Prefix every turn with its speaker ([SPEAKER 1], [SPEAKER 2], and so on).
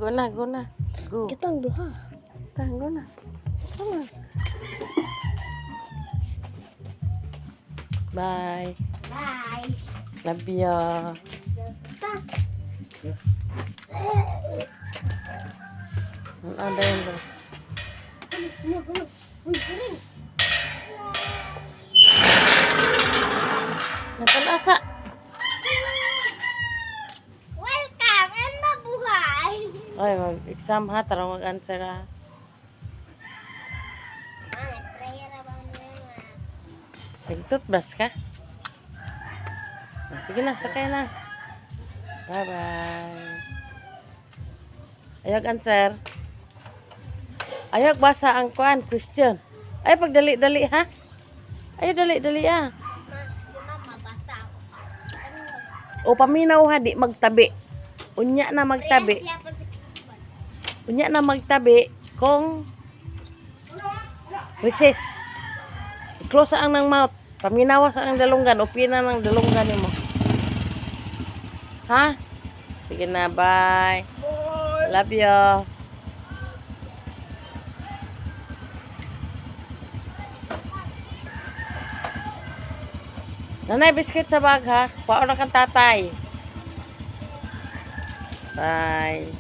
[SPEAKER 1] Go na, go na. Go.
[SPEAKER 2] Kitang duha.
[SPEAKER 1] Tang, go na. Come on. Bye.
[SPEAKER 2] Bye.
[SPEAKER 1] Love you. Ano yun ba? Natalasa.
[SPEAKER 2] Welcome and mabuhay.
[SPEAKER 1] Ay, mag-exam ha. Tarong mag-answer ha.
[SPEAKER 2] Ay, prayer about na.
[SPEAKER 1] Nag-toothbrush ka? Sige na, sakay na. Bye-bye. Ayog answer. Ayog basa ang kuan, question. Ay, pagdali-dali ha. Ayog dali-dali ha.
[SPEAKER 2] Mabasa ako.
[SPEAKER 1] O paminaw ha, di magtabi. Unya na magtabi. Unya na magtabi kung recess. I-close ang ng mouth. Paminawa sa ang dalunggan. Upina ng dalunggan mo. Ha? Sige na, bye. Love you. Nanay, biscuit sa bag ha. Paano kang tatay? Bye.